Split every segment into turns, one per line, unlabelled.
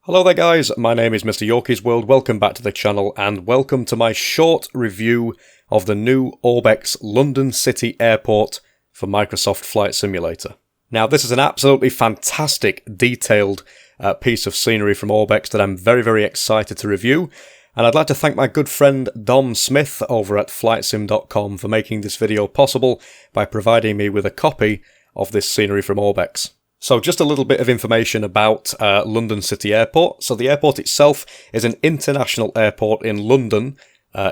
Hello there guys, my name is MrYorkiesWorld, welcome back to the channel and welcome to my short review of the new Orbx London City Airport for Microsoft Flight Simulator. Now this is an absolutely fantastic detailed piece of scenery from Orbx that I'm very excited to review, and I'd like to thank my good friend Dom Smith over at flightsim.com for making this video possible by providing me with a copy of this scenery from Orbx. So just a little bit of information about London City Airport. So the airport itself is an international airport in London,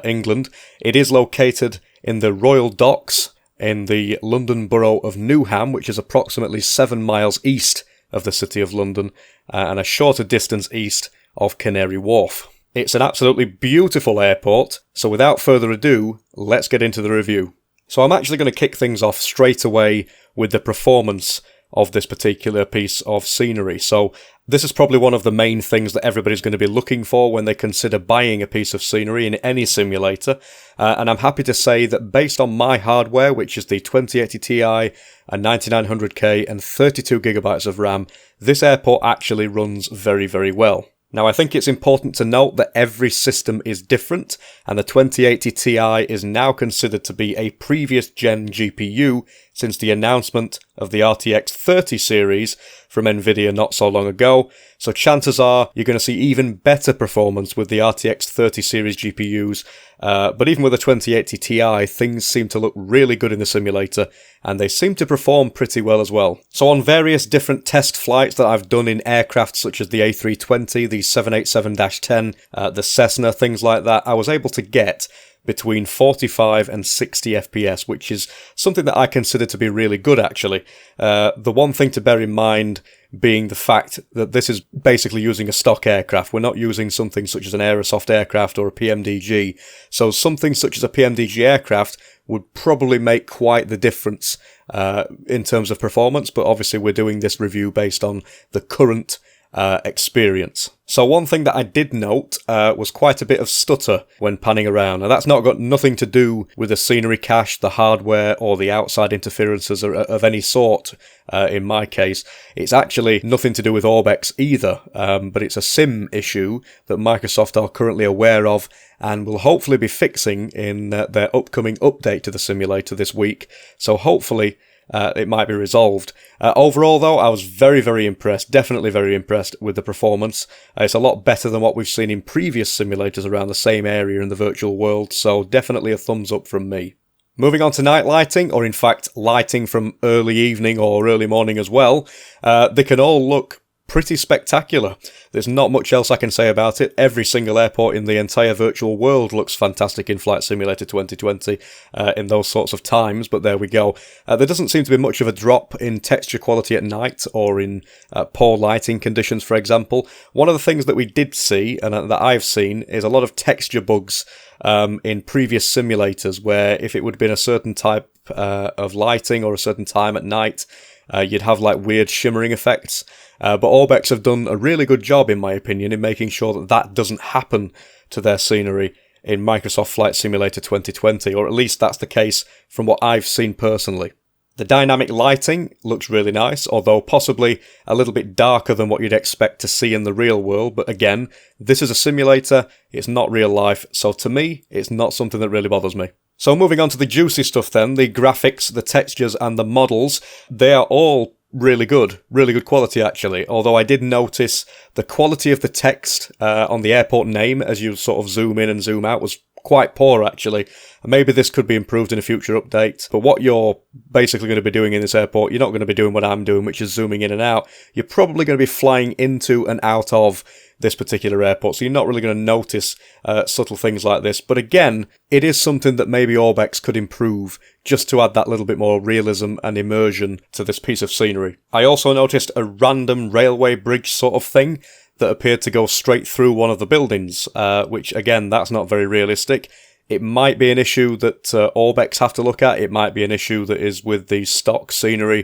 England. It is located in the Royal Docks in the London borough of Newham, which is approximately 7 miles east of the City of London and a shorter distance east of Canary Wharf. It's an absolutely beautiful airport, so without further ado, let's get into the review. So I'm actually going to kick things off straight away with the performance of this particular piece of scenery. So this is probably one of the main things that everybody's going to be looking for when they consider buying a piece of scenery in any simulator. And I'm happy to say that based on my hardware, which is the 2080 Ti, a 9900K and 32GB of RAM, this airport actually runs very well. Now I think it's important to note that every system is different, and the 2080 Ti is now considered to be a previous gen GPU since the announcement of the RTX 30 series from Nvidia not so long ago, so chances are you're going to see even better performance with the RTX 30 series GPUs, but even with the 2080 Ti, things seem to look really good in the simulator, and they seem to perform pretty well as well. So on various different test flights that I've done in aircraft such as the A320, the 787-10, the Cessna, things like that, I was able to get between 45 and 60 FPS, which is something that I consider to be really good actually. The one thing to bear in mind being the fact that this is basically using a stock aircraft. We're not using something such as an Aerosoft aircraft or a PMDG. So something such as a PMDG aircraft would probably make quite the difference in terms of performance, but obviously we're doing this review based on the current experience. So one thing that I did note was quite a bit of stutter when panning around. Now that's not got nothing to do with the scenery cache, the hardware, or the outside interferences of any sort in my case. It's actually nothing to do with Orbx either, but it's a sim issue that Microsoft are currently aware of and will hopefully be fixing in their upcoming update to the simulator this week. So hopefully it might be resolved. Overall though, I was very impressed, definitely very impressed with the performance. It's a lot better than what we've seen in previous simulators around the same area in the virtual world, so definitely a thumbs up from me. Moving on to night lighting, or in fact lighting from early evening or early morning as well, they can all look pretty spectacular. There's not much else I can say about it. Every single airport in the entire virtual world looks fantastic in Flight Simulator 2020 in those sorts of times, but there we go. There doesn't seem to be much of a drop in texture quality at night or in poor lighting conditions, for example. One of the things that we did see, and that I've seen, is a lot of texture bugs in previous simulators where if it would have been a certain type of lighting or a certain time at night, you'd have like weird shimmering effects. But Orbx have done a really good job, in my opinion, in making sure that that doesn't happen to their scenery in Microsoft Flight Simulator 2020, or at least that's the case from what I've seen personally. The dynamic lighting looks really nice, although possibly a little bit darker than what you'd expect to see in the real world, but again, this is a simulator, it's not real life, so to me, it's not something that really bothers me. So moving on to the juicy stuff then, the graphics, the textures and the models, they are all really good quality actually, although I did notice the quality of the text on the airport name as you sort of zoom in and zoom out was quite poor actually. Maybe this could be improved in a future update, but what you're basically going to be doing in this airport, you're not going to be doing what I'm doing, which is zooming in and out. You're probably going to be flying into and out of this particular airport, so you're not really going to notice subtle things like this. But again, it is something that maybe Orbx could improve just to add that little bit more realism and immersion to this piece of scenery. I also noticed a random railway bridge sort of thing that appeared to go straight through one of the buildings, which again, that's not very realistic. It might be an issue that Orbx have to look at. It might be an issue that is with the stock scenery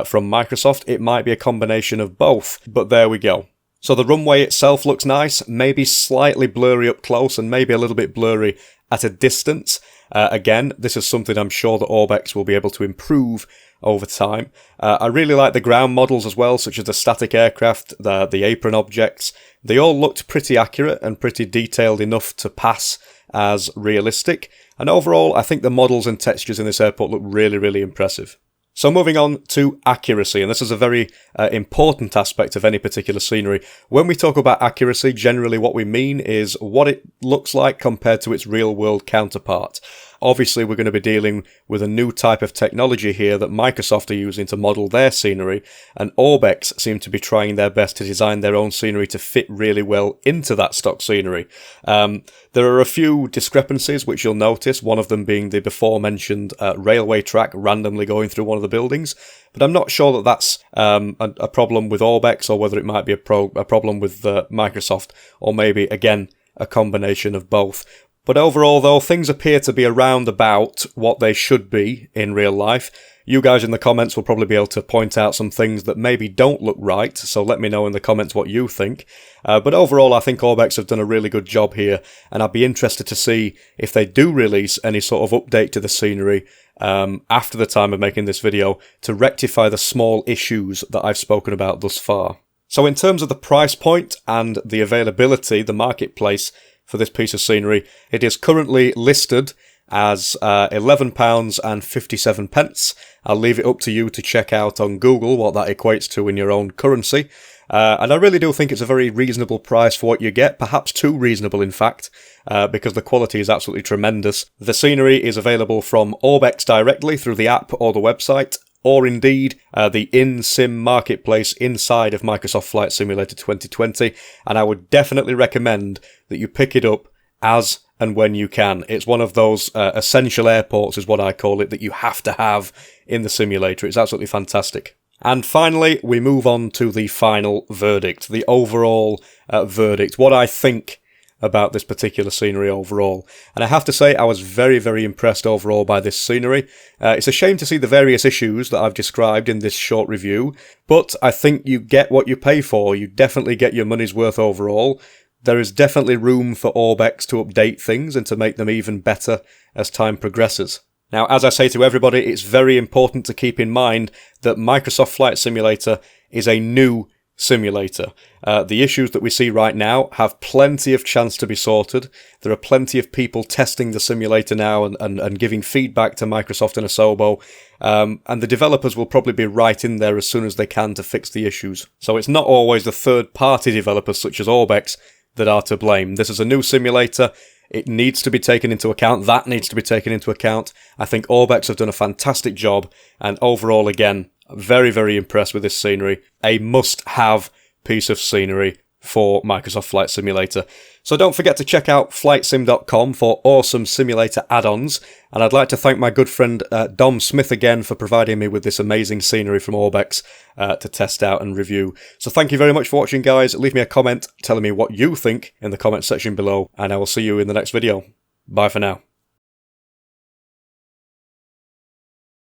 from Microsoft. It might be a combination of both, but there we go. So the runway itself looks nice, maybe slightly blurry up close and maybe a little bit blurry at a distance. Again, this is something I'm sure that Orbx will be able to improve over time. I really like the ground models as well, such as the static aircraft, the apron objects. They all looked pretty accurate and pretty detailed enough to pass as realistic. And overall, I think the models and textures in this airport look really, really impressive. So moving on to accuracy, and this is a very important aspect of any particular scenery. When we talk about accuracy, generally what we mean is what it looks like compared to its real-world counterpart. Obviously, we're going to be dealing with a new type of technology here that Microsoft are using to model their scenery, and Orbx seem to be trying their best to design their own scenery to fit really well into that stock scenery. There are a few discrepancies which you'll notice, one of them being the before-mentioned railway track randomly going through one of the buildings, but I'm not sure that that's a problem with Orbx or whether it might be a problem with Microsoft, or maybe, again, a combination of both. But overall, though, things appear to be around about what they should be in real life. You guys in the comments will probably be able to point out some things that maybe don't look right, so let me know in the comments what you think. But overall, I think Orbx have done a really good job here, and I'd be interested to see if they do release any sort of update to the scenery after the time of making this video to rectify the small issues that I've spoken about thus far. So in terms of the price point and the availability, the marketplace for this piece of scenery, it is currently listed as £11.57. I'll leave it up to you to check out on Google what that equates to in your own currency. And I really do think it's a very reasonable price for what you get, perhaps too reasonable in fact, because the quality is absolutely tremendous. The scenery is available from Orbx directly through the app or the website, or indeed the in-sim marketplace inside of Microsoft Flight Simulator 2020, and I would definitely recommend that you pick it up as and when you can. It's one of those essential airports, is what I call it, that you have to have in the simulator. It's absolutely fantastic. And finally, we move on to the final verdict, the overall verdict, what I think about this particular scenery overall. And I have to say, I was very, very impressed overall by this scenery. It's a shame to see the various issues that I've described in this short review, but I think you get what you pay for. You definitely get your money's worth overall. There is definitely room for Orbx to update things and to make them even better as time progresses. Now, as I say to everybody, it's very important to keep in mind that Microsoft Flight Simulator is a new simulator. The issues that we see right now have plenty of chance to be sorted. There are plenty of people testing the simulator now and giving feedback to Microsoft and Asobo, and the developers will probably be right in there as soon as they can to fix the issues. So it's not always the third-party developers such as Orbx that are to blame. This is a new simulator. It needs to be taken into account. That needs to be taken into account. I think Orbx have done a fantastic job, and overall, again, very, very impressed with this scenery. A must-have piece of scenery for Microsoft Flight Simulator. So don't forget to check out flightsim.com for awesome simulator add-ons. And I'd like to thank my good friend Dom Smith again for providing me with this amazing scenery from Orbx to test out and review. So thank you very much for watching, guys. Leave me a comment telling me what you think in the comment section below, and I will see you in the next video. Bye for now.